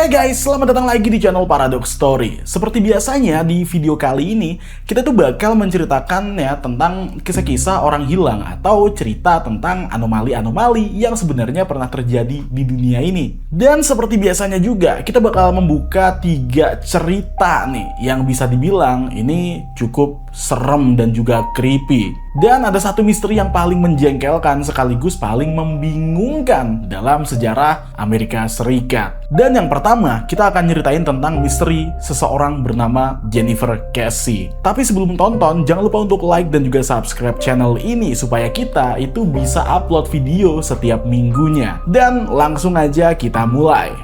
Hey guys, selamat datang lagi di channel Paradox Story. Seperti biasanya di video kali ini, kita tuh bakal menceritakan ya tentang kisah-kisah orang hilang atau cerita tentang anomali-anomali yang sebenarnya pernah terjadi di dunia ini. Dan seperti biasanya juga, kita bakal membuka 3 cerita nih yang bisa dibilang ini cukup serem dan juga creepy. Dan ada satu misteri yang paling menjengkelkan sekaligus paling membingungkan dalam sejarah Amerika Serikat. Dan yang pertama, kita akan nyeritain tentang misteri seseorang bernama Jennifer Casey. Tapi sebelum tonton, jangan lupa untuk like dan juga subscribe channel ini supaya kita itu bisa upload video setiap minggunya. Dan langsung aja kita mulai.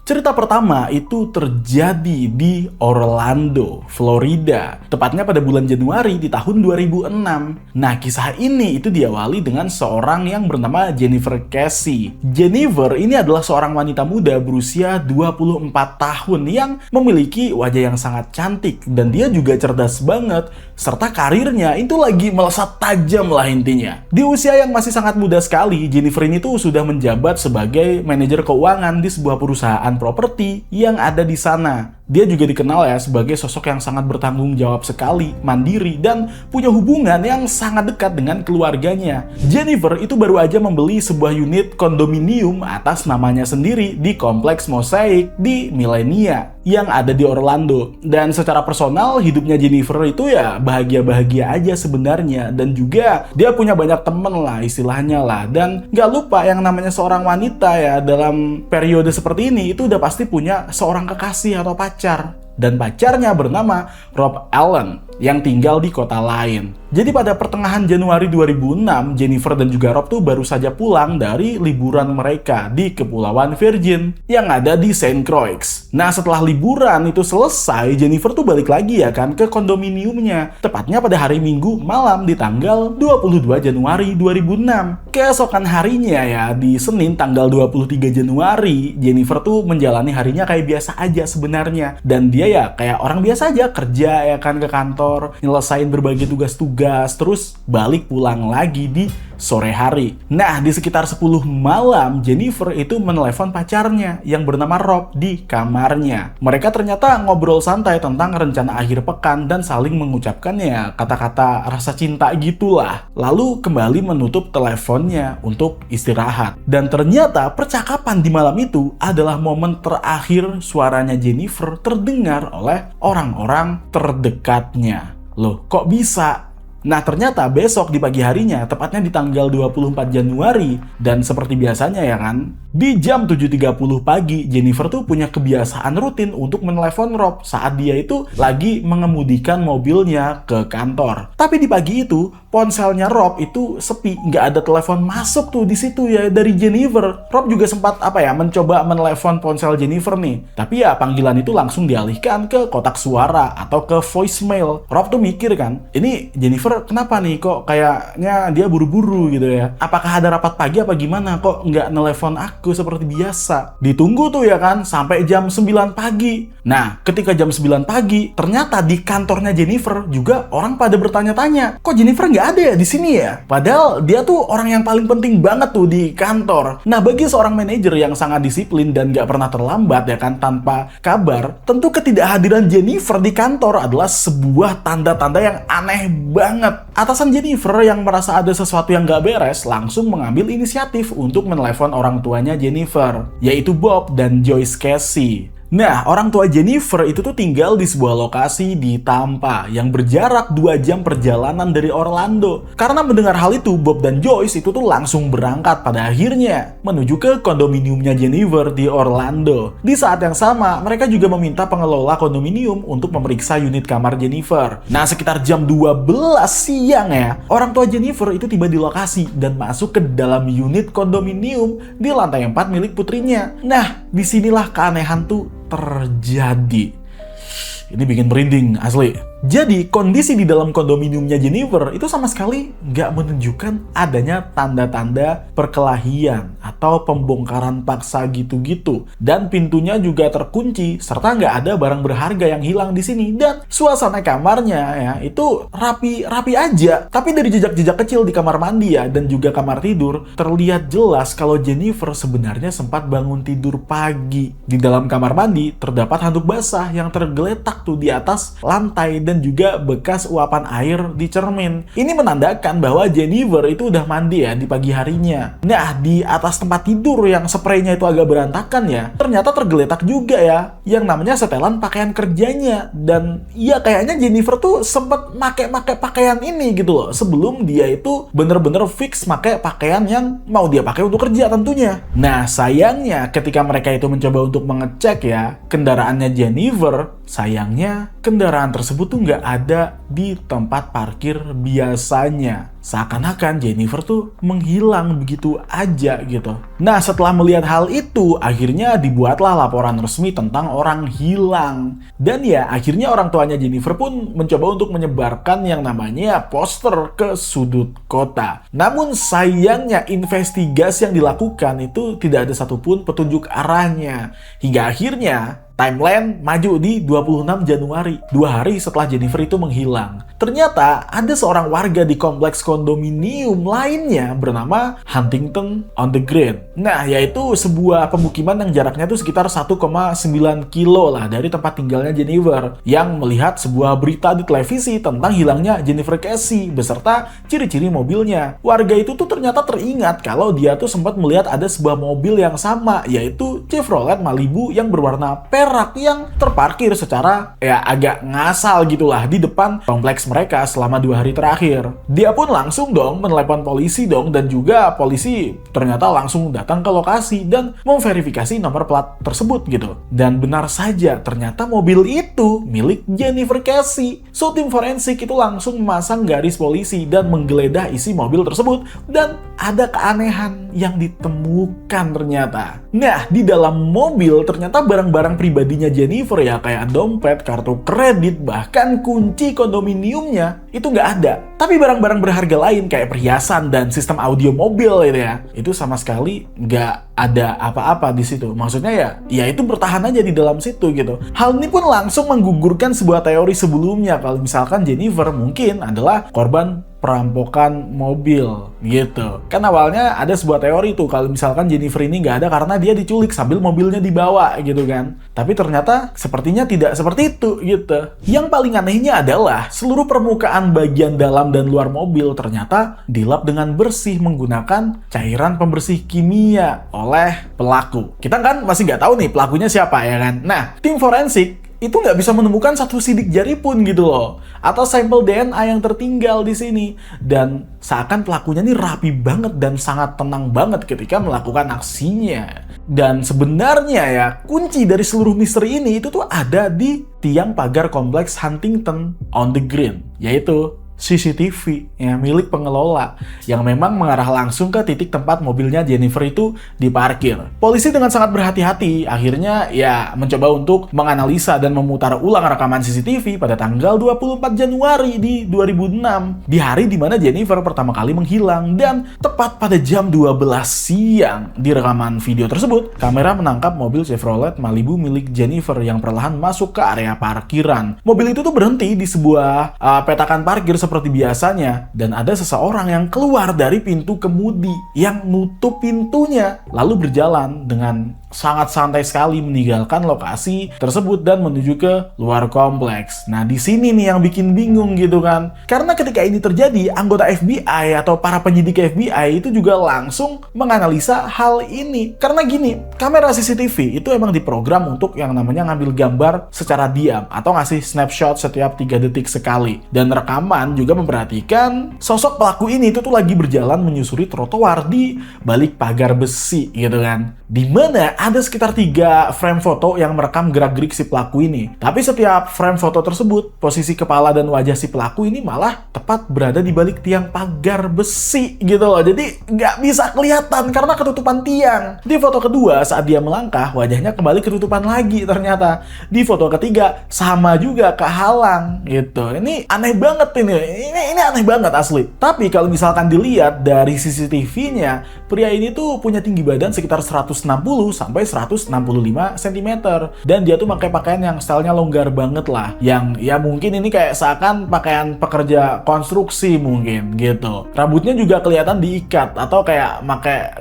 Cerita pertama itu terjadi di Orlando, Florida, tepatnya pada bulan Januari di tahun 2006. Nah, kisah ini itu diawali dengan seorang yang bernama Jennifer Casey. Jennifer ini adalah seorang wanita muda berusia 24 tahun yang memiliki wajah yang sangat cantik dan dia juga cerdas banget, serta karirnya itu lagi melesat tajam lah intinya. Di usia yang masih sangat muda sekali, Jennifer ini tuh sudah menjabat sebagai manajer keuangan di sebuah perusahaan properti yang ada di sana. Dia juga dikenal ya sebagai sosok yang sangat bertanggung jawab sekali, mandiri, dan punya hubungan yang sangat dekat dengan keluarganya. Jennifer itu baru aja membeli sebuah unit kondominium atas namanya sendiri di kompleks Mosaic di Millenia yang ada di Orlando. Dan secara personal, hidupnya Jennifer itu ya bahagia-bahagia aja sebenarnya. Dan juga dia punya banyak temen lah istilahnya lah. Dan gak lupa yang namanya seorang wanita ya dalam periode seperti ini itu udah pasti punya seorang kekasih atau pacar. Dan pacarnya bernama Rob Allen yang tinggal di kota lain. Jadi pada pertengahan Januari 2006, Jennifer dan juga Rob tuh baru saja pulang dari liburan mereka di Kepulauan Virgin yang ada di St. Croix. Nah, setelah liburan itu selesai, Jennifer tuh balik lagi ya kan ke kondominiumnya. Tepatnya pada hari Minggu malam di tanggal 22 Januari 2006. Keesokan harinya ya, di Senin tanggal 23 Januari, Jennifer tuh menjalani harinya kayak biasa aja sebenarnya. Dan dia ya kayak orang biasa aja kerja ya kan ke kantor, nyelesain berbagai tugas-tugas, terus balik pulang lagi di sore hari. Nah, di sekitar 10 malam, Jennifer itu menelepon pacarnya yang bernama Rob di kamarnya. Mereka ternyata ngobrol santai tentang rencana akhir pekan dan saling mengucapkan ya kata-kata rasa cinta gitulah. Lalu kembali menutup teleponnya untuk istirahat. Dan ternyata percakapan di malam itu adalah momen terakhir suaranya Jennifer terdengar oleh orang-orang terdekatnya. Loh, kok bisa? Nah, ternyata besok di pagi harinya, tepatnya di tanggal 24 Januari, dan seperti biasanya ya kan, di jam 7.30 pagi, Jennifer tuh punya kebiasaan rutin untuk menelepon Rob saat dia itu lagi mengemudikan mobilnya ke kantor. Tapi di pagi itu, ponselnya Rob itu sepi, nggak ada telepon masuk tuh di situ ya dari Jennifer. Rob juga sempat mencoba menelepon ponsel Jennifer nih. Tapi ya panggilan itu langsung dialihkan ke kotak suara atau ke voicemail. Rob tuh mikir kan, ini Jennifer kenapa nih kok kayaknya dia buru-buru gitu ya? Apakah ada rapat pagi apa gimana kok nggak nelpon aku seperti biasa? Ditunggu tuh ya kan sampai jam 9 pagi. Nah, ketika jam 9 pagi, ternyata di kantornya Jennifer juga orang pada bertanya-tanya, kok Jennifer nggak ada ya di sini ya? Padahal dia tuh orang yang paling penting banget tuh di kantor. Nah, bagi seorang manajer yang sangat disiplin dan nggak pernah terlambat ya kan tanpa kabar, tentu ketidakhadiran Jennifer di kantor adalah sebuah tanda-tanda yang aneh banget. Atasan Jennifer yang merasa ada sesuatu yang gak beres langsung mengambil inisiatif untuk menelepon orang tuanya Jennifer, yaitu Bob dan Joyce Casey. Nah, orang tua Jennifer itu tuh tinggal di sebuah lokasi di Tampa yang berjarak 2 jam perjalanan dari Orlando. Karena mendengar hal itu, Bob dan Joyce itu tuh langsung berangkat pada akhirnya menuju ke kondominiumnya Jennifer di Orlando. Di saat yang sama, mereka juga meminta pengelola kondominium untuk memeriksa unit kamar Jennifer. Nah, sekitar jam 12 siang ya, orang tua Jennifer itu tiba di lokasi dan masuk ke dalam unit kondominium di lantai 4 milik putrinya. Nah, disinilah keanehan tuh terjadi. Ini bikin merinding, asli. Jadi, kondisi di dalam kondominiumnya Jennifer itu sama sekali nggak menunjukkan adanya tanda-tanda perkelahian atau pembongkaran paksa gitu-gitu. Dan pintunya juga terkunci, serta nggak ada barang berharga yang hilang di sini. Dan suasana kamarnya ya itu rapi aja. Tapi dari jejak-jejak kecil di kamar mandi ya, dan juga kamar tidur, terlihat jelas kalau Jennifer sebenarnya sempat bangun tidur pagi. Di dalam kamar mandi terdapat handuk basah yang tergeletak tuh di atas lantai dan juga bekas uapan air di cermin. Ini menandakan bahwa Jennifer itu udah mandi ya di pagi harinya. Nah, di atas tempat tidur yang spraynya itu agak berantakan ya, ternyata tergeletak juga ya yang namanya setelan pakaian kerjanya. Dan ya kayaknya Jennifer tuh sempet make pakaian ini gitu loh sebelum dia itu bener-bener fix make pakaian yang mau dia pakai untuk kerja tentunya. Nah, sayangnya ketika mereka itu mencoba untuk mengecek ya kendaraannya Jennifer, sayangnya kendaraan tersebut tuh nggak ada di tempat parkir biasanya. Seakan-akan Jennifer tuh menghilang begitu aja gitu. Nah, setelah melihat hal itu, akhirnya dibuatlah laporan resmi tentang orang hilang. Dan ya, akhirnya orang tuanya Jennifer pun mencoba untuk menyebarkan yang namanya poster ke sudut kota. Namun sayangnya investigasi yang dilakukan itu tidak ada satupun petunjuk arahnya. Hingga akhirnya timeline maju di 26 Januari, 2 hari setelah Jennifer itu menghilang. Ternyata ada seorang warga di kompleks kondominium lainnya bernama Huntington on the Green. Nah, yaitu sebuah pemukiman yang jaraknya itu sekitar 1,9 kilo lah dari tempat tinggalnya Jennifer, yang melihat sebuah berita di televisi tentang hilangnya Jennifer Casey beserta ciri-ciri mobilnya. Warga itu tuh ternyata teringat kalau dia tuh sempat melihat ada sebuah mobil yang sama, yaitu Chevrolet Malibu yang berwarna perak yang terparkir secara ya agak ngasal gitulah di depan kompleks mereka selama 2 hari terakhir. Dia pun langsung dong menelepon polisi dong, dan juga polisi ternyata langsung datang ke lokasi dan memverifikasi nomor plat tersebut gitu. Dan benar saja ternyata mobil itu milik Jennifer Casey. So tim forensik itu langsung memasang garis polisi dan menggeledah isi mobil tersebut, dan ada keanehan yang ditemukan ternyata. Nah, di dalam mobil ternyata barang-barang pribadinya Jennifer ya, kayak dompet, kartu kredit, bahkan kunci kondominiumnya itu nggak ada. Tapi barang-barang berharga lain kayak perhiasan dan sistem audio mobil itu ya, itu sama sekali nggak ada apa-apa di situ. Maksudnya ya itu bertahan aja di dalam situ gitu. Hal ini pun langsung menggugurkan sebuah teori sebelumnya kalau misalkan Jennifer mungkin adalah korban perampokan mobil gitu. Kan awalnya ada sebuah teori tuh kalau misalkan Jennifer ini nggak ada karena dia diculik sambil mobilnya dibawa gitu kan. Tapi ternyata sepertinya tidak seperti itu gitu. Yang paling anehnya adalah seluruh permukaan bagian dalam dan luar mobil ternyata dilap dengan bersih menggunakan cairan pembersih kimia oleh pelaku. Kita kan masih nggak tahu nih pelakunya siapa ya kan. Nah, tim forensik itu nggak bisa menemukan satu sidik jari pun gitu loh, atau sampel DNA yang tertinggal di sini. Dan seakan pelakunya nih rapi banget dan sangat tenang banget ketika melakukan aksinya. Dan sebenarnya ya, kunci dari seluruh misteri ini itu tuh ada di tiang pagar kompleks Huntington on the Green, yaitu CCTV ya, milik pengelola yang memang mengarah langsung ke titik tempat mobilnya Jennifer itu diparkir. Polisi dengan sangat berhati-hati akhirnya ya mencoba untuk menganalisa dan memutar ulang rekaman CCTV pada tanggal 24 Januari di 2006, di hari dimana Jennifer pertama kali menghilang. Dan tepat pada jam 12 siang di rekaman video tersebut, kamera menangkap mobil Chevrolet Malibu milik Jennifer yang perlahan masuk ke area parkiran. Mobil itu tuh berhenti di sebuah petakan parkir seperti biasanya, dan ada seseorang yang keluar dari pintu kemudi yang nutup pintunya lalu berjalan dengan sangat santai sekali meninggalkan lokasi tersebut dan menuju ke luar kompleks. Nah, di sini nih yang bikin bingung gitu kan. Karena ketika ini terjadi, anggota FBI atau para penyidik FBI itu juga langsung menganalisa hal ini. Karena gini, kamera CCTV itu emang diprogram untuk yang namanya ngambil gambar secara diam atau ngasih snapshot setiap 3 detik sekali. Dan rekaman juga memperhatikan sosok pelaku ini itu tuh lagi berjalan menyusuri trotoar di balik pagar besi gitu kan. Dimana ada sekitar 3 frame foto yang merekam gerak-gerik si pelaku ini. Tapi setiap frame foto tersebut, posisi kepala dan wajah si pelaku ini malah tepat berada di balik tiang pagar besi gitu loh. Jadi nggak bisa kelihatan karena ketutupan tiang. Di foto kedua, saat dia melangkah, wajahnya kembali ketutupan lagi ternyata. Di foto ketiga, sama juga kehalang gitu. Ini aneh banget ini. Ini aneh banget asli. Tapi kalau misalkan dilihat dari CCTV-nya, pria ini tuh punya tinggi badan sekitar 160 sampai 165 cm. Dan dia tuh pakai pakaian yang stylenya longgar banget lah. Yang ya mungkin ini kayak seakan pakaian pekerja konstruksi mungkin gitu. Rambutnya juga kelihatan diikat atau kayak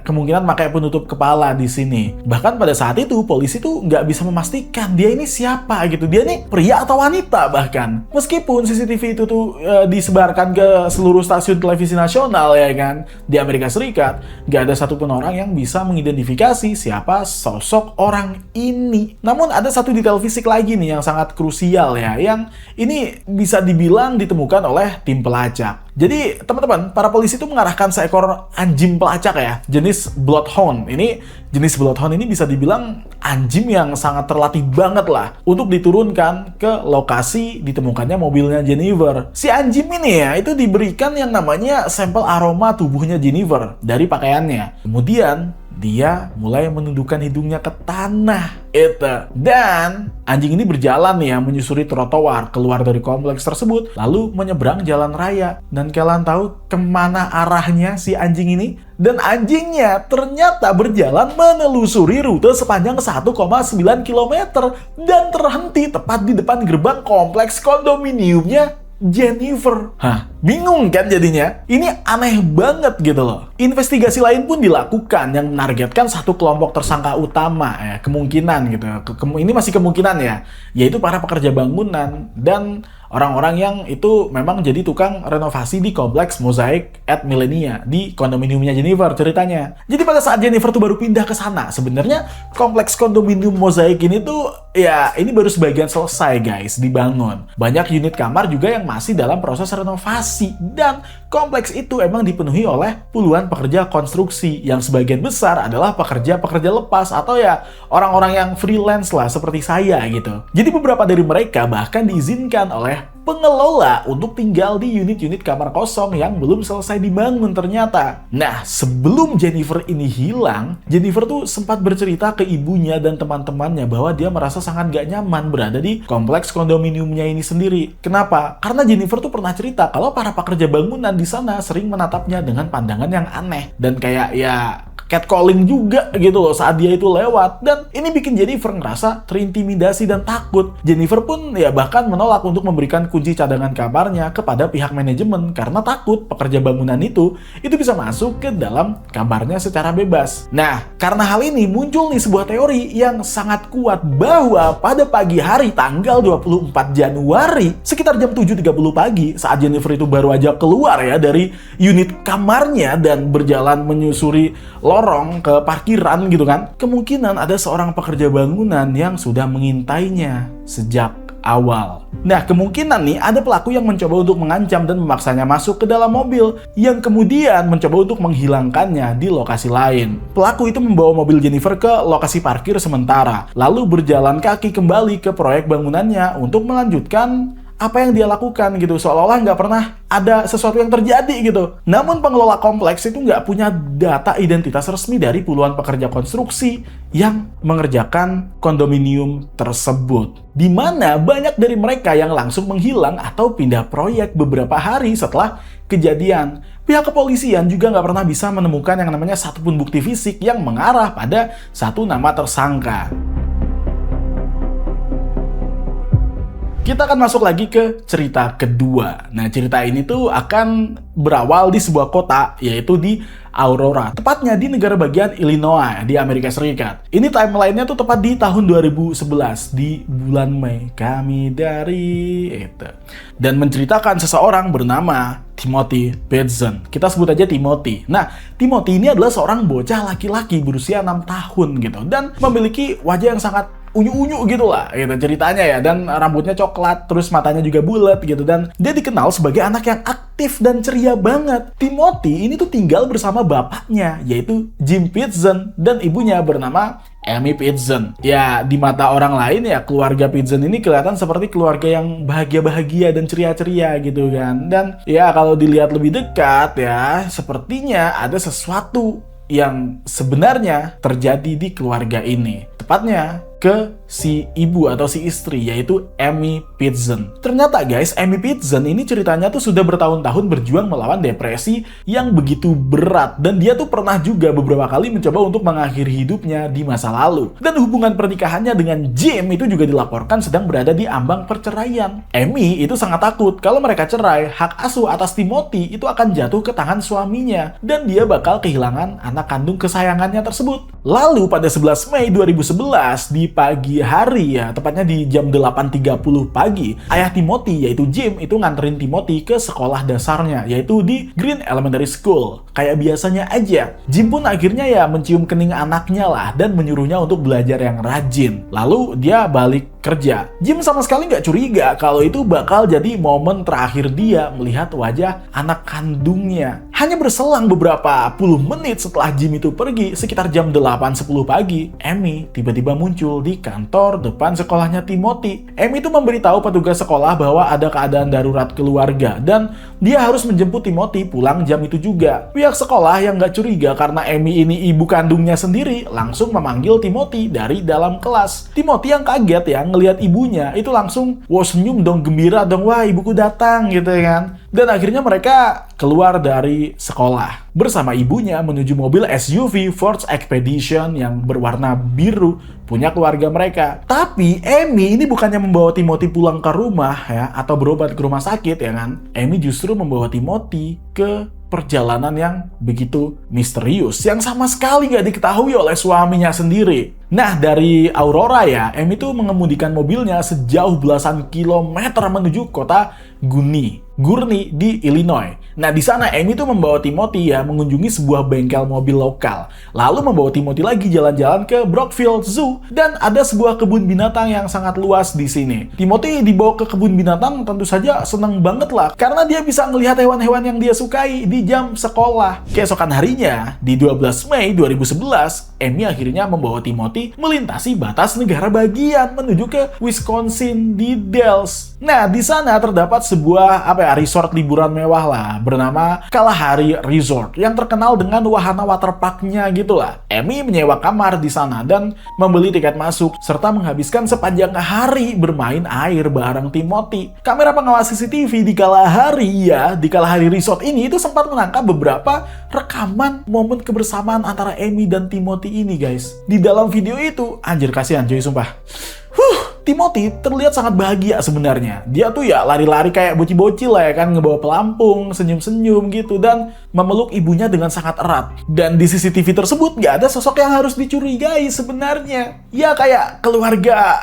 kemungkinan pakai penutup kepala di sini. Bahkan pada saat itu polisi tuh nggak bisa memastikan dia ini siapa gitu. Dia ini pria atau wanita bahkan. Meskipun CCTV itu tuh disebarkan ke seluruh stasiun televisi nasional ya kan di Amerika Serikat, nggak ada satupun orang yang bisa mengidentifikasi siapa sosok orang ini. Namun ada satu detail fisik lagi nih yang sangat krusial ya, yang ini bisa dibilang ditemukan oleh tim pelacak. Jadi teman-teman, para polisi itu mengarahkan seekor anjing pelacak ya, jenis Bloodhound. Ini jenis Bloodhound ini bisa dibilang anjing yang sangat terlatih banget lah untuk diturunkan ke lokasi ditemukannya mobilnya Jennifer. Si anjing ini ya, itu diberikan yang namanya sampel aroma tubuhnya Jennifer dari pakaiannya. Kemudian dia mulai menundukkan hidungnya ke tanah. Dan anjing ini berjalan nih ya, menyusuri trotoar keluar dari kompleks tersebut, lalu menyeberang jalan raya. Dan kalian tahu kemana arahnya si anjing ini? Dan anjingnya ternyata berjalan menelusuri rute sepanjang 1,9 km dan terhenti tepat di depan gerbang kompleks kondominiumnya Jennifer. Hah, bingung kan jadinya? Ini aneh banget gitu loh. Investigasi lain pun dilakukan yang menargetkan satu kelompok tersangka utama ya, kemungkinan gitu. Ini masih kemungkinan ya, yaitu para pekerja bangunan dan orang-orang yang itu memang jadi tukang renovasi di kompleks Mosaic at Millenia di kondominiumnya Jennifer ceritanya. Jadi pada saat Jennifer tuh baru pindah ke sana, sebenarnya kompleks kondominium Mosaic ini tuh ya ini baru sebagian selesai guys dibangun. Banyak unit kamar juga yang masih dalam proses renovasi dan kompleks itu emang dipenuhi oleh puluhan pekerja konstruksi yang sebagian besar adalah pekerja-pekerja lepas atau ya orang-orang yang freelance lah seperti saya gitu. Jadi beberapa dari mereka bahkan diizinkan oleh pengelola untuk tinggal di unit-unit kamar kosong yang belum selesai dibangun ternyata. Nah, sebelum Jennifer ini hilang, Jennifer tuh sempat bercerita ke ibunya dan teman-temannya bahwa dia merasa sangat gak nyaman berada di kompleks kondominiumnya ini sendiri. Kenapa? Karena Jennifer tuh pernah cerita kalau para pekerja bangunan di sana sering menatapnya dengan pandangan yang aneh dan kayak ya catcalling juga gitu loh saat dia itu lewat. Dan ini bikin Jennifer ngerasa terintimidasi dan takut. Jennifer pun ya bahkan menolak untuk memberikan kunci cadangan kamarnya kepada pihak manajemen karena takut pekerja bangunan itu bisa masuk ke dalam kamarnya secara bebas. Nah, karena hal ini muncul nih sebuah teori yang sangat kuat bahwa pada pagi hari tanggal 24 Januari sekitar jam 7.30 pagi saat Jennifer itu baru aja keluar ya dari unit kamarnya dan berjalan menyusuri lorong ke parkiran gitu kan, kemungkinan ada seorang pekerja bangunan yang sudah mengintainya sejak awal. Nah, kemungkinan nih ada pelaku yang mencoba untuk mengancam dan memaksanya masuk ke dalam mobil yang kemudian mencoba untuk menghilangkannya di lokasi lain. Pelaku itu membawa mobil Jennifer ke lokasi parkir sementara, lalu berjalan kaki kembali ke proyek bangunannya untuk melanjutkan apa yang dia lakukan gitu, seolah-olah nggak pernah ada sesuatu yang terjadi gitu. Namun pengelola kompleks itu nggak punya data identitas resmi dari puluhan pekerja konstruksi yang mengerjakan kondominium tersebut. Di mana banyak dari mereka yang langsung menghilang atau pindah proyek beberapa hari setelah kejadian. Pihak kepolisian juga nggak pernah bisa menemukan yang namanya satupun bukti fisik yang mengarah pada satu nama tersangka. Kita akan masuk lagi ke cerita kedua. Nah, cerita ini tuh akan berawal di sebuah kota, yaitu di Aurora. Tepatnya di negara bagian Illinois, di Amerika Serikat. Ini timeline-nya tuh tepat di tahun 2011, di bulan Mei. Kami dari itu. Dan menceritakan seseorang bernama Timothy Batson. Kita sebut aja Timothy. Nah, Timothy ini adalah seorang bocah laki-laki berusia 6 tahun gitu. Dan memiliki wajah yang sangat unyu-unyu gitu lah gitu ceritanya ya, dan rambutnya coklat, terus matanya juga bulat gitu, dan dia dikenal sebagai anak yang aktif dan ceria banget. Timothy ini tuh tinggal bersama bapaknya yaitu Jim Pitzen dan ibunya bernama Amy Pitzen. Ya, di mata orang lain ya keluarga Pitzen ini kelihatan seperti keluarga yang bahagia-bahagia dan ceria-ceria gitu kan. Dan ya kalau dilihat lebih dekat ya, sepertinya ada sesuatu yang sebenarnya terjadi di keluarga ini. Tepatnya ke si ibu atau si istri, yaitu Amy Pitzen. Ternyata guys, Amy Pitzen ini ceritanya tuh sudah bertahun-tahun berjuang melawan depresi yang begitu berat, dan dia tuh pernah juga beberapa kali mencoba untuk mengakhiri hidupnya di masa lalu. Dan hubungan pernikahannya dengan Jim itu juga dilaporkan sedang berada di ambang perceraian. Amy itu sangat takut kalau mereka cerai, hak asuh atas Timothy itu akan jatuh ke tangan suaminya, dan dia bakal kehilangan anak kandung kesayangannya tersebut. Lalu pada 11 Mei 2011 di pagi hari ya, tepatnya di jam 8.30 pagi, ayah Timothy yaitu Jim itu nganterin Timothy ke sekolah dasarnya, yaitu di Green Elementary School. Kayak biasanya aja, Jim pun akhirnya ya mencium kening anaknya lah dan menyuruhnya untuk belajar yang rajin. Lalu dia balik kerja. Jim sama sekali nggak curiga kalau itu bakal jadi momen terakhir dia melihat wajah anak kandungnya. Hanya berselang beberapa puluh menit setelah Jim itu pergi, sekitar jam 8.10 pagi, Amy tiba-tiba muncul di kantor depan sekolahnya Timothy. Amy itu memberitahu petugas sekolah bahwa ada keadaan darurat keluarga dan dia harus menjemput Timothy pulang jam itu juga. Pihak sekolah yang nggak curiga karena Amy ini ibu kandungnya sendiri langsung memanggil Timothy dari dalam kelas. Timothy yang kaget ya ngelihat ibunya itu langsung senyum dong, gembira dong, wah ibuku datang gitu kan. Dan akhirnya mereka keluar dari sekolah bersama ibunya menuju mobil SUV Ford Expedition yang berwarna biru punya keluarga mereka. Tapi Amy ini bukannya membawa Timothy pulang ke rumah ya atau berobat ke rumah sakit ya kan. Amy justru membawa Timothy ke perjalanan yang begitu misterius yang sama sekali gak diketahui oleh suaminya sendiri. Nah, dari Aurora ya, Amy tuh mengemudikan mobilnya sejauh belasan kilometer menuju kota Gurney di Illinois. Nah, di sana Amy tuh membawa Timothy ya mengunjungi sebuah bengkel mobil lokal. Lalu membawa Timothy lagi jalan-jalan ke Brookfield Zoo dan ada sebuah kebun binatang yang sangat luas di sini. Timothy dibawa ke kebun binatang tentu saja seneng banget lah karena dia bisa melihat hewan-hewan yang dia sukai di jam sekolah. Keesokan harinya, di 12 Mei 2011, Amy akhirnya membawa Timothy melintasi batas negara bagian menuju ke Wisconsin di Dells. Nah, di sana terdapat sebuah resort liburan mewah lah bernama Kalahari Resort yang terkenal dengan wahana waterparknya gitulah. Amy menyewa kamar di sana dan membeli tiket masuk serta menghabiskan sepanjang hari bermain air bareng Timothy. Kamera pengawas CCTV di Kalahari Resort ini itu sempat menangkap beberapa rekaman momen kebersamaan antara Amy dan Timothy ini guys. Di dalam video itu, anjir kasihan cuy sumpah. Timothy terlihat sangat bahagia sebenarnya. Dia tuh ya lari-lari kayak bocil-bocil lah ya kan, ngebawa pelampung, senyum-senyum gitu, dan memeluk ibunya dengan sangat erat. Dan di CCTV tersebut gak ada sosok yang harus dicurigai sebenarnya. Ya kayak keluarga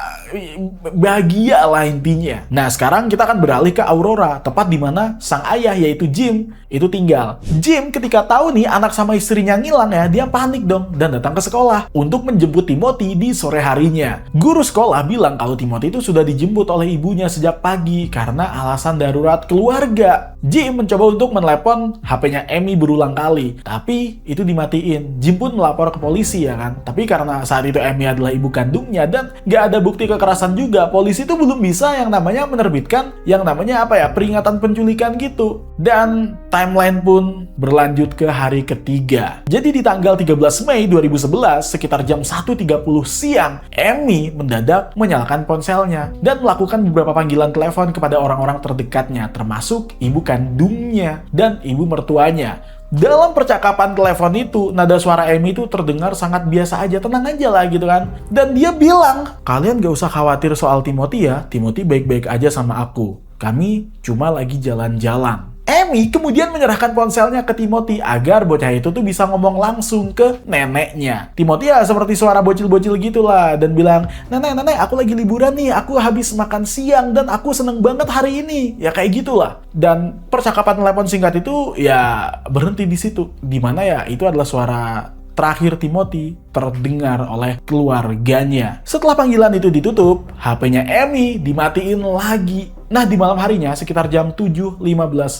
bahagia lah intinya. Nah, sekarang kita akan beralih ke Aurora, tepat di mana sang ayah yaitu Jim itu tinggal. Jim ketika tahu nih anak sama istrinya ngilang ya, dia panik dong dan datang ke sekolah untuk menjemput Timothy di sore harinya. Guru sekolah bilang kalau Timothy itu sudah dijemput oleh ibunya sejak pagi karena alasan darurat keluarga. Jim mencoba untuk menelepon HP-nya Amy berulang kali, tapi itu dimatiin. Jim pun melapor ke polisi ya kan. Tapi karena saat itu Amy adalah ibu kandungnya dan gak ada bukti kekerasan juga, polisi itu belum bisa yang namanya menerbitkan yang namanya peringatan penculikan gitu. Dan timeline pun berlanjut ke hari ketiga. Jadi di tanggal 13 Mei 2011 sekitar jam 1.30 siang, Amy mendadak menyalakan ponselnya dan melakukan beberapa panggilan telepon kepada orang-orang terdekatnya, termasuk ibu kandungnya dan ibu mertuanya. Dalam percakapan telepon itu, nada suara Amy itu terdengar sangat biasa aja, tenang aja lah gitu kan. Dan dia bilang, kalian gak usah khawatir soal Timothy ya, Timothy baik-baik aja sama aku. Kami cuma lagi jalan-jalan. Amy kemudian menyerahkan ponselnya ke Timothy agar bocah itu tuh bisa ngomong langsung ke neneknya. Timothy ya seperti suara bocil-bocil gitulah dan bilang, nenek aku lagi liburan nih, aku habis makan siang dan aku seneng banget hari ini. Ya kayak gitulah. Dan percakapan telepon singkat itu ya berhenti di situ. Dimana ya itu adalah suara terakhir Timothy terdengar oleh keluarganya. Setelah panggilan itu ditutup, HP-nya Amy dimatiin lagi. Nah, di malam harinya, sekitar jam 7.15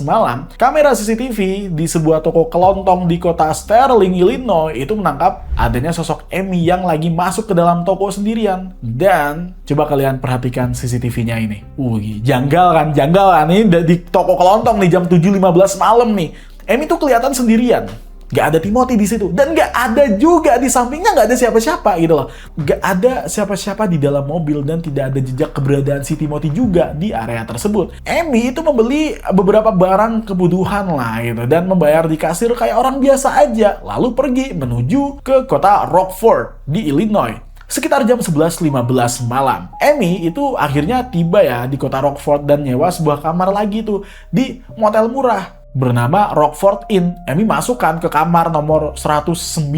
malam, kamera CCTV di sebuah toko kelontong di kota Sterling, Illinois itu menangkap adanya sosok Amy yang lagi masuk ke dalam toko sendirian. Dan coba kalian perhatikan CCTV-nya ini. Janggal kan? Ini di toko kelontong nih jam 7.15 malam nih. Amy tuh kelihatan sendirian. Gak ada Timothy di situ, dan gak ada juga di sampingnya, gak ada siapa-siapa gitu loh. Gak ada siapa-siapa di dalam mobil dan tidak ada jejak keberadaan si Timothy juga di area tersebut. Amy itu membeli beberapa barang kebutuhan lah gitu dan membayar di kasir kayak orang biasa aja, lalu pergi menuju ke kota Rockford di Illinois. Sekitar jam 11.15 malam, Amy itu akhirnya tiba ya di kota Rockford dan nyewa sebuah kamar lagi tuh di motel murah bernama Rockford Inn. Amy masukkan ke kamar nomor 109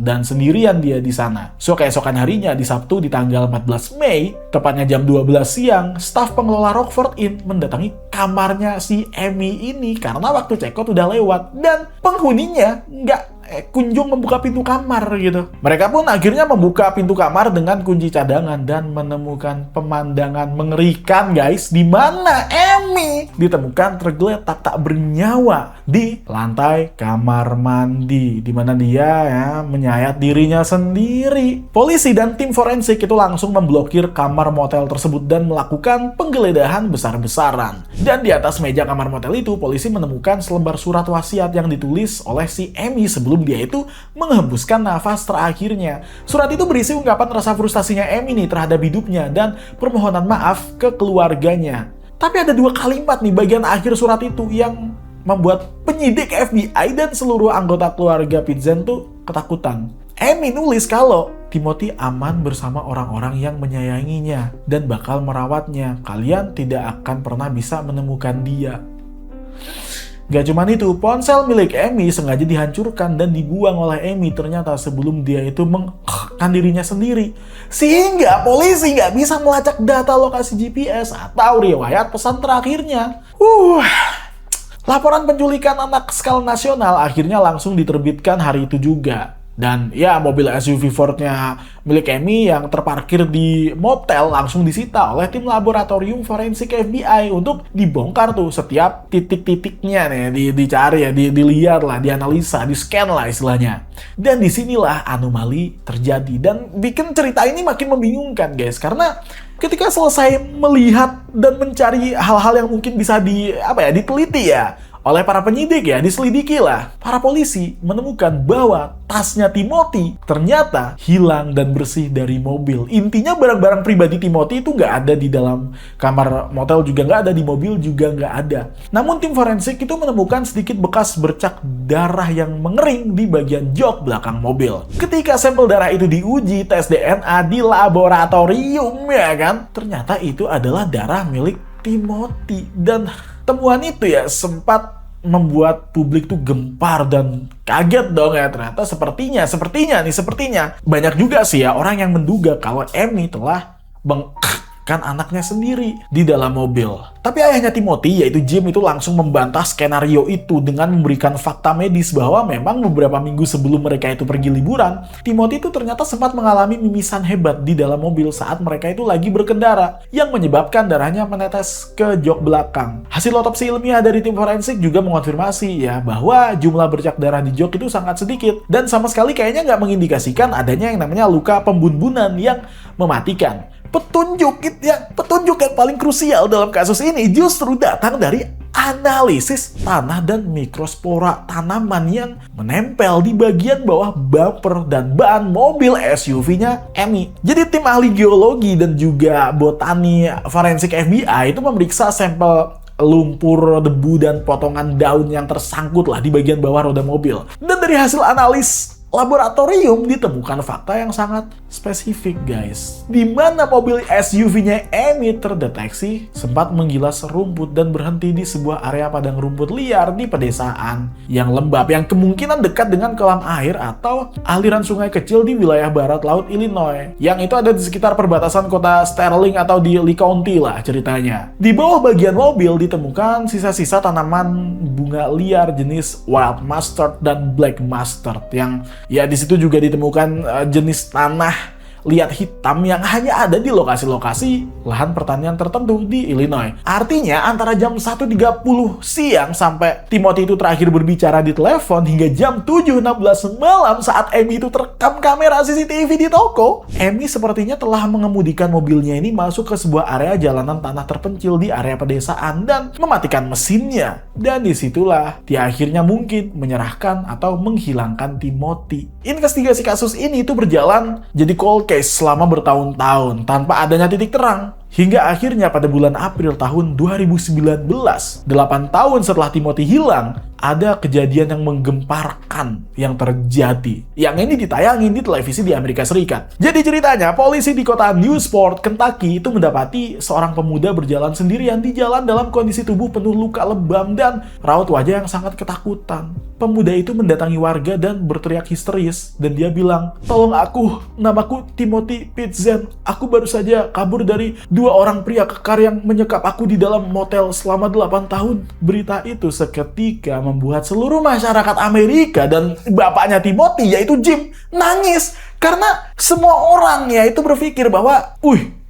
dan sendirian dia di sana. So, keesokan harinya di Sabtu di tanggal 14 Mei, tepatnya jam 12 siang, staf pengelola Rockford Inn mendatangi kamarnya si Amy ini karena waktu check-out udah lewat dan penghuninya nggak kunjung membuka pintu kamar gitu. Mereka pun akhirnya membuka pintu kamar dengan kunci cadangan dan menemukan pemandangan mengerikan, guys, di mana Amy ditemukan tergeletak tak bernyawa di lantai kamar mandi, di mana dia ya menyayat dirinya sendiri. Polisi dan tim forensik itu langsung memblokir kamar motel tersebut dan melakukan penggeledahan besar-besaran. Dan di atas meja kamar motel itu, polisi menemukan selembar surat wasiat yang ditulis oleh si Amy sebelum dia itu menghembuskan nafas terakhirnya. Surat itu berisi ungkapan rasa frustasinya Amy nih terhadap hidupnya dan permohonan maaf ke keluarganya. Tapi ada dua kalimat nih bagian akhir surat itu yang membuat penyidik FBI dan seluruh anggota keluarga Pitzen tuh ketakutan. Amy nulis kalau Timothy aman bersama orang-orang yang menyayanginya dan bakal merawatnya. Kalian tidak akan pernah bisa menemukan dia. Gak cuman itu, ponsel milik Amy sengaja dihancurkan dan dibuang oleh Amy ternyata sebelum dia itu menghackkan dirinya sendiri. Sehingga polisi gak bisa melacak data lokasi GPS atau riwayat pesan terakhirnya. Laporan penculikan anak skala nasional akhirnya langsung diterbitkan hari itu juga. Dan ya, mobil SUV Ford-nya milik Amy yang terparkir di motel langsung disita oleh tim laboratorium forensik FBI untuk dibongkar tuh setiap titik-titiknya nih, dicari ya, dilihat lah, dianalisa, di-scan lah istilahnya. Dan disinilah anomali terjadi dan bikin cerita ini makin membingungkan, guys, karena ketika selesai melihat dan mencari hal-hal yang mungkin bisa diteliti ya oleh para penyidik ya, diselidiki lah. Para polisi menemukan bahwa tasnya Timothy ternyata hilang dan bersih dari mobil. Intinya barang-barang pribadi Timothy itu nggak ada di dalam kamar motel, juga nggak ada di mobil, juga nggak ada. Namun tim forensik itu menemukan sedikit bekas bercak darah yang mengering di bagian jok belakang mobil. Ketika sampel darah itu diuji tes DNA di laboratorium ya kan, ternyata itu adalah darah milik Timothy. Dan temuan itu ya sempat membuat publik tuh gempar dan kaget dong ya. Ternyata sepertinya banyak juga sih ya orang yang menduga kalau Amy telah kan anaknya sendiri di dalam mobil. Tapi ayahnya Timothy, yaitu Jim, itu langsung membantah skenario itu dengan memberikan fakta medis bahwa memang beberapa minggu sebelum mereka itu pergi liburan, Timothy itu ternyata sempat mengalami mimisan hebat di dalam mobil saat mereka itu lagi berkendara, yang menyebabkan darahnya menetes ke jok belakang. Hasil otopsi ilmiah dari tim forensik juga mengonfirmasi ya bahwa jumlah bercak darah di jok itu sangat sedikit dan sama sekali kayaknya nggak mengindikasikan adanya yang namanya luka pembunbunan yang mematikan. Petunjuk yang paling krusial dalam kasus ini justru datang dari analisis tanah dan mikrospora tanaman yang menempel di bagian bawah bumper dan ban mobil SUV-nya Amy. Jadi tim ahli geologi dan juga botani forensik FBI itu memeriksa sampel lumpur, debu, dan potongan daun yang tersangkut lah di bagian bawah roda mobil. Dan dari hasil analis laboratorium ditemukan fakta yang sangat spesifik, guys. Di mana mobil SUV-nya Amy terdeteksi sempat menggilas rumput dan berhenti di sebuah area padang rumput liar di pedesaan yang lembab yang kemungkinan dekat dengan kolam air atau aliran sungai kecil di wilayah barat laut Illinois. Yang itu ada di sekitar perbatasan kota Sterling atau di Lee County lah ceritanya. Di bawah bagian mobil ditemukan sisa-sisa tanaman bunga liar jenis wild mustard dan black mustard yang ya di situ juga ditemukan jenis tanah liat hitam yang hanya ada di lokasi-lokasi lahan pertanian tertentu di Illinois. Artinya antara jam 1.30 siang sampai Timothy itu terakhir berbicara di telepon hingga jam 7.16 malam saat Amy itu terekam kamera CCTV di toko, Amy sepertinya telah mengemudikan mobilnya ini masuk ke sebuah area jalanan tanah terpencil di area pedesaan dan mematikan mesinnya. Dan disitulah dia akhirnya mungkin menyerahkan atau menghilangkan Timothy. Investigasi kasus ini itu berjalan jadi cold case selama bertahun-tahun tanpa adanya titik terang. Hingga akhirnya pada bulan April tahun 2019, 8 tahun setelah Timothy hilang, ada kejadian yang menggemparkan yang terjadi. Yang ini ditayangin di televisi di Amerika Serikat. Jadi ceritanya, polisi di kota Newport, Kentucky itu mendapati seorang pemuda berjalan sendirian di jalan dalam kondisi tubuh penuh luka lebam dan raut wajah yang sangat ketakutan. Pemuda itu mendatangi warga dan berteriak histeris, dan dia bilang, "Tolong aku, namaku Timothy Pitzen. Aku baru saja kabur dari 2 orang pria kekar yang menyekap aku di dalam motel selama 8 tahun. Berita itu seketika membuat seluruh masyarakat Amerika dan bapaknya Timothy, yaitu Jim, nangis. Karena semua orang ya itu berpikir bahwa,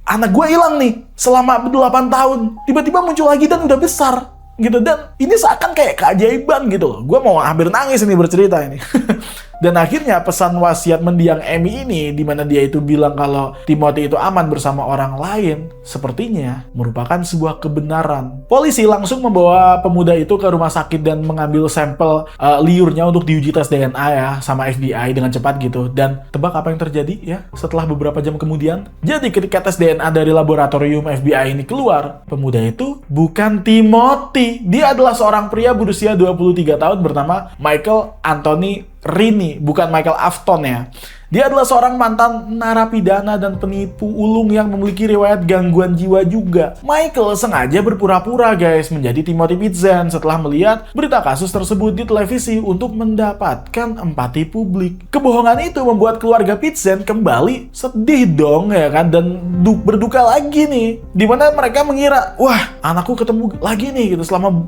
anak gue hilang nih selama 8 tahun. Tiba-tiba muncul lagi dan udah besar. Gitu, dan ini seakan kayak keajaiban gitu loh. Gue mau hampir nangis ini bercerita ini. Dan akhirnya pesan wasiat mendiang Amy ini, di mana dia itu bilang kalau Timothy itu aman bersama orang lain, sepertinya merupakan sebuah kebenaran. Polisi langsung membawa pemuda itu ke rumah sakit dan mengambil sampel liurnya untuk diuji tes DNA ya, sama FBI dengan cepat gitu. Dan tebak apa yang terjadi ya setelah beberapa jam kemudian? Jadi ketika tes DNA dari laboratorium FBI ini keluar, pemuda itu bukan Timothy. Dia adalah seorang pria berusia 23 tahun bernama Michael Anthony Rini, bukan Michael Afton ya. Dia adalah seorang mantan narapidana dan penipu ulung yang memiliki riwayat gangguan jiwa juga. Michael sengaja berpura-pura guys menjadi Timothy Pitzen setelah melihat berita kasus tersebut di televisi untuk mendapatkan empati publik. Kebohongan itu membuat keluarga Pitzen kembali sedih dong ya kan, dan berduka lagi nih. Dimana mereka mengira, wah anakku ketemu lagi nih gitu selama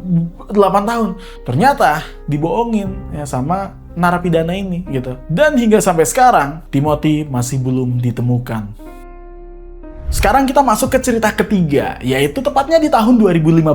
8 tahun. Ternyata dibohongin ya sama narapidana ini gitu. Dan hingga sampai sekarang Timothy masih belum ditemukan. Sekarang kita masuk ke cerita ketiga, yaitu tepatnya di tahun 2015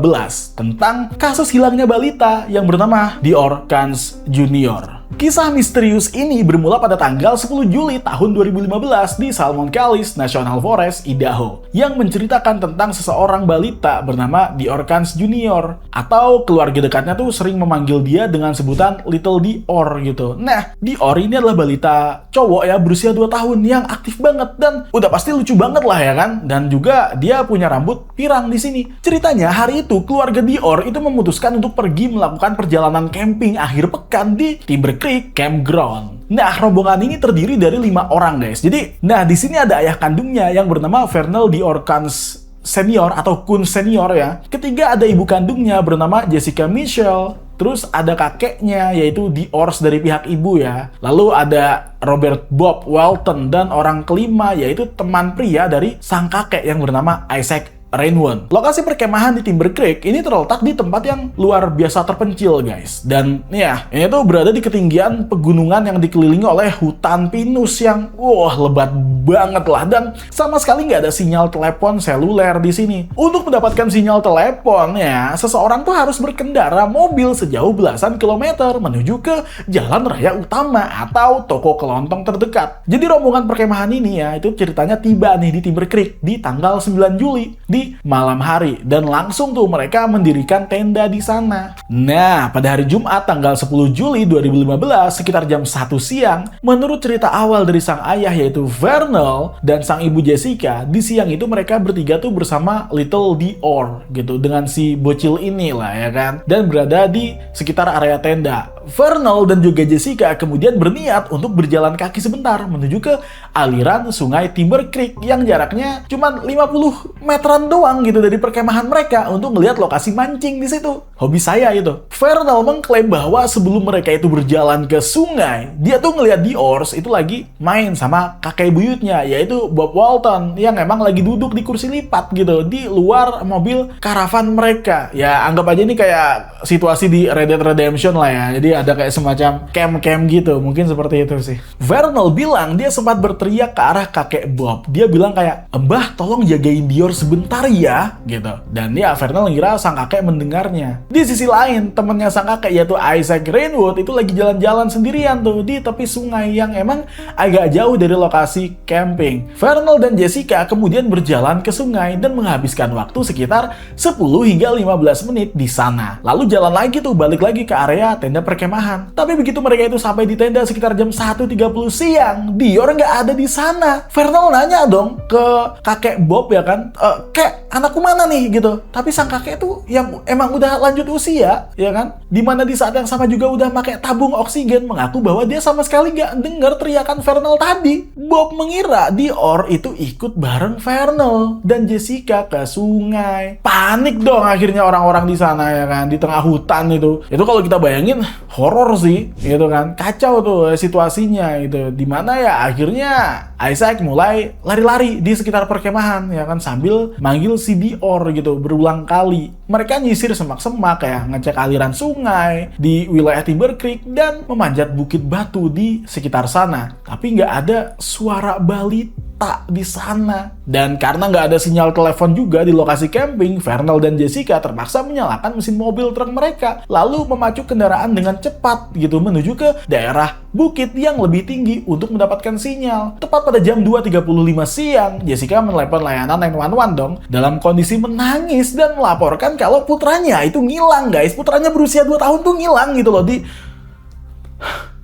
tentang kasus hilangnya balita yang bernama Dior Kans Jr. Kisah misterius ini bermula pada tanggal 10 Juli tahun 2015 di Salmon Callis National Forest, Idaho, yang menceritakan tentang seseorang balita bernama Dior Kans Jr. Atau keluarga dekatnya tuh sering memanggil dia dengan sebutan Little Dior gitu. Nah, Dior ini adalah balita cowok ya berusia 2 tahun yang aktif banget dan udah pasti lucu banget lah ya kan. Dan juga dia punya rambut pirang di sini. Ceritanya hari itu keluarga Dior itu memutuskan untuk pergi melakukan perjalanan camping akhir pekan di Timber Creek Campground. Nah, rombongan ini terdiri dari 5 orang guys. Jadi, di sini ada ayah kandungnya yang bernama Vernal Dior Kans Senior atau Kun Senior ya. Ketiga ada ibu kandungnya bernama Jessica Michelle. Terus ada kakeknya yaitu Dior dari pihak ibu ya. Lalu ada Robert Bob Walton dan orang kelima yaitu teman pria dari sang kakek yang bernama Isaac Rainwon. Lokasi perkemahan di Timber Creek ini terletak di tempat yang luar biasa terpencil guys. Dan ya, ini tuh berada di ketinggian pegunungan yang dikelilingi oleh hutan pinus yang lebat banget lah. Dan sama sekali nggak ada sinyal telepon seluler di sini. Untuk mendapatkan sinyal telepon ya, seseorang tuh harus berkendara mobil sejauh belasan kilometer menuju ke jalan raya utama atau toko kelontong terdekat. Jadi rombongan perkemahan ini ya, itu ceritanya tiba nih di Timber Creek di tanggal 9 Juli di malam hari dan langsung tuh mereka mendirikan tenda di sana. Nah, pada hari Jumat tanggal 10 Juli 2015 sekitar jam 1 siang, menurut cerita awal dari sang ayah yaitu Vernal dan sang ibu Jessica, di siang itu mereka bertiga tuh bersama Little Dior gitu dengan si bocil ini lah ya kan, dan berada di sekitar area tenda. Vernal dan juga Jessica kemudian berniat untuk berjalan kaki sebentar menuju ke aliran sungai Timber Creek yang jaraknya cuma 50 meteran jalan doang gitu dari perkemahan mereka untuk melihat lokasi mancing di situ. Hobi saya itu. Vernal mengklaim bahwa sebelum mereka itu berjalan ke sungai, dia tuh ngelihat Dior itu lagi main sama kakek buyutnya, yaitu Bob Walton, yang emang lagi duduk di kursi lipat gitu di luar mobil karavan mereka. Ya anggap aja ini kayak situasi di Red Dead Redemption lah ya. Jadi ada kayak semacam camp-camp gitu, mungkin seperti itu sih. Vernal bilang dia sempat berteriak ke arah kakek Bob. Dia bilang kayak, "Mbah, tolong jagain Dior sebentar ya," gitu. Dan ya Vernal ngira sang kakek mendengarnya. Di sisi lain, temennya sang kakek yaitu Isaac Rainwood itu lagi jalan-jalan sendirian tuh di tepi sungai yang emang agak jauh dari lokasi camping. Vernal dan Jessica kemudian berjalan ke sungai dan menghabiskan waktu sekitar 10 hingga 15 menit di sana. Lalu jalan lagi tuh, balik lagi ke area tenda perkemahan. Tapi begitu mereka itu sampai di tenda sekitar jam 1.30 siang, Dior nggak ada di sana. Vernal nanya dong ke kakek Bob ya kan, "Kek, anakku mana nih?" gitu. Tapi sang kakek tuh yang emang udah lanjut usia, ya kan? Dimana di saat yang sama juga udah pakai tabung oksigen, mengaku bahwa dia sama sekali nggak dengar teriakan Vernal tadi. Bob mengira Dior itu ikut bareng Vernal dan Jessica ke sungai. Panik dong akhirnya orang-orang di sana ya kan, di tengah hutan itu. Itu kalau kita bayangin horor sih, gitu kan. Kacau tuh situasinya gitu. Dimana ya akhirnya Isaac mulai lari-lari di sekitar perkemahan ya kan, sambil manggil si Dior gitu berulang kali. Mereka nyisir semak-semak kayak ngecek aliran sungai di wilayah Timber Creek dan memanjat bukit batu di sekitar sana. Tapi nggak ada suara balita di sana. Dan karena nggak ada sinyal telepon juga di lokasi camping, Vernal dan Jessica terpaksa menyalakan mesin mobil truk mereka, lalu memacu kendaraan dengan cepat gitu menuju ke daerah bukit yang lebih tinggi untuk mendapatkan sinyal. Tepat pada jam 2.35 siang, Jessica menelepon layanan 911 dong, dalam kondisi menangis dan melaporkan kalau putranya itu ngilang, guys. Putranya berusia 2 tahun tuh ngilang gitu loh di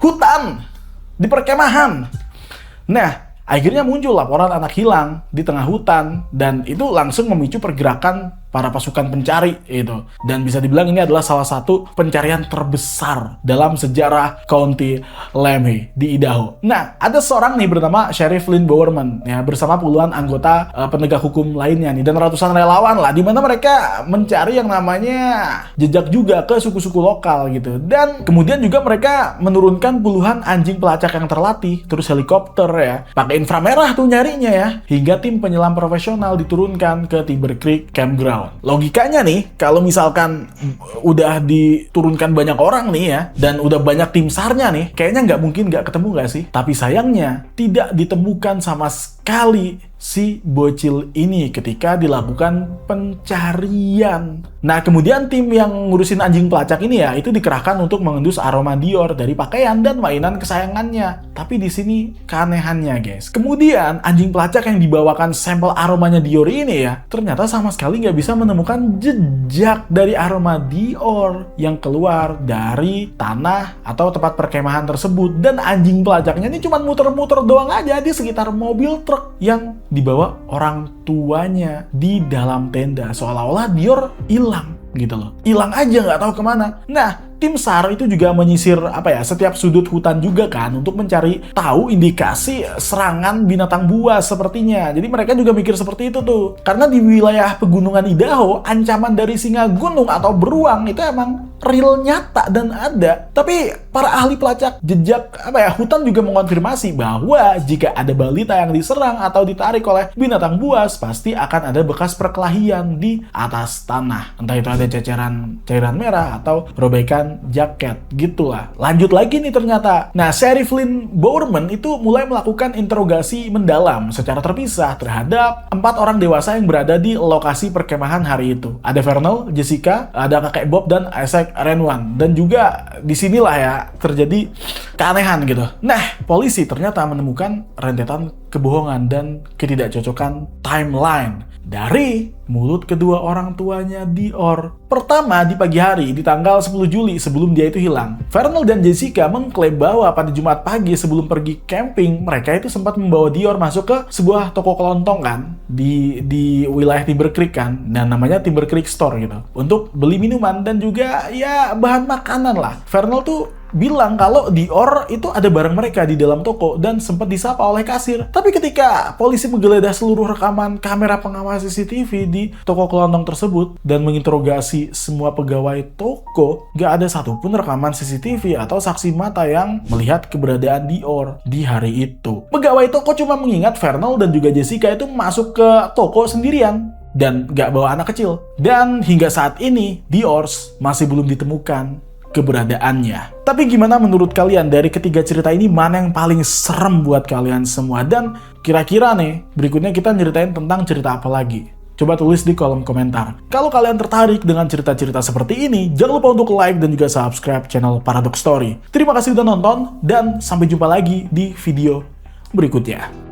hutan, di perkemahan. Nah, akhirnya muncul laporan anak hilang di tengah hutan dan itu langsung memicu pergerakan para pasukan pencari itu. Dan bisa dibilang ini adalah salah satu pencarian terbesar dalam sejarah County Lemhi di Idaho. Nah, ada seorang nih bernama Sheriff Lynn Bowerman ya, bersama puluhan anggota penegak hukum lainnya nih dan ratusan relawan lah, di mana mereka mencari yang namanya jejak juga ke suku-suku lokal gitu. Dan kemudian juga mereka menurunkan puluhan anjing pelacak yang terlatih, terus helikopter ya, pakai inframerah tuh nyarinya ya, hingga tim penyelam profesional diturunkan ke Timber Creek Campground. Logikanya nih, kalau misalkan udah diturunkan banyak orang nih ya, dan udah banyak tim SAR-nya nih, kayaknya nggak mungkin nggak ketemu nggak sih? Tapi sayangnya, tidak ditemukan sama sekali si bocil ini ketika dilakukan pencarian. Nah, kemudian tim yang ngurusin anjing pelacak ini ya, itu dikerahkan untuk mengendus aroma Dior dari pakaian dan mainan kesayangannya. Tapi di sini keanehannya, guys. Kemudian anjing pelacak yang dibawakan sampel aromanya Dior ini ya, ternyata sama sekali nggak bisa menemukan jejak dari aroma Dior yang keluar dari tanah atau tempat perkemahan tersebut. Dan anjing pelacaknya ini cuma muter-muter doang aja di sekitar mobil truk yang dibawa orang tuanya di dalam tenda, seolah-olah Dior hilang gitu loh, hilang aja nggak tahu kemana. Nah, tim SAR itu juga menyisir setiap sudut hutan juga kan untuk mencari tahu indikasi serangan binatang buas sepertinya. Jadi mereka juga mikir seperti itu tuh. Karena di wilayah pegunungan Idaho, ancaman dari singa gunung atau beruang itu emang real, nyata dan ada. Tapi para ahli pelacak jejak hutan juga mengonfirmasi bahwa jika ada balita yang diserang atau ditarik oleh binatang buas, pasti akan ada bekas perkelahian di atas tanah. Entah itu ada cairan merah atau robekan jaket gitulah. Lanjut lagi nih ternyata. Nah, Sheriff Lynn Bowerman itu mulai melakukan interogasi mendalam secara terpisah terhadap 4 orang dewasa yang berada di lokasi perkemahan hari itu. Ada Vernal, Jessica, ada kakek Bob dan Isaac Rainwood. Dan juga disinilah ya terjadi keanehan gitu. Nah, polisi ternyata menemukan rentetan kebohongan dan ketidakcocokan timeline dari mulut kedua orang tuanya Dior. Pertama, di pagi hari, di tanggal 10 Juli sebelum dia itu hilang, Vernal dan Jessica mengklaim bahwa pada Jumat pagi sebelum pergi camping, mereka itu sempat membawa Dior masuk ke sebuah toko kelontong kan, di wilayah Timber Creek kan, dan namanya Timber Creek Store gitu, untuk beli minuman dan juga ya bahan makanan lah. Vernal tuh bilang kalau Dior itu ada barang mereka di dalam toko dan sempat disapa oleh kasir. Tapi ketika polisi menggeledah seluruh rekaman kamera pengawas CCTV di toko kelontong tersebut dan menginterogasi semua pegawai toko, gak ada satupun rekaman CCTV atau saksi mata yang melihat keberadaan Dior di hari itu. Pegawai toko cuma mengingat Vernal dan juga Jessica itu masuk ke toko sendirian dan gak bawa anak kecil. Dan hingga saat ini, Dior masih belum ditemukan keberadaannya. Tapi gimana menurut kalian dari ketiga cerita ini, mana yang paling serem buat kalian semua? Dan kira-kira nih, berikutnya kita nyeritain tentang cerita apa lagi? Coba tulis di kolom komentar. Kalau kalian tertarik dengan cerita-cerita seperti ini, jangan lupa untuk like dan juga subscribe channel Paradox Story. Terima kasih udah nonton, dan sampai jumpa lagi di video berikutnya.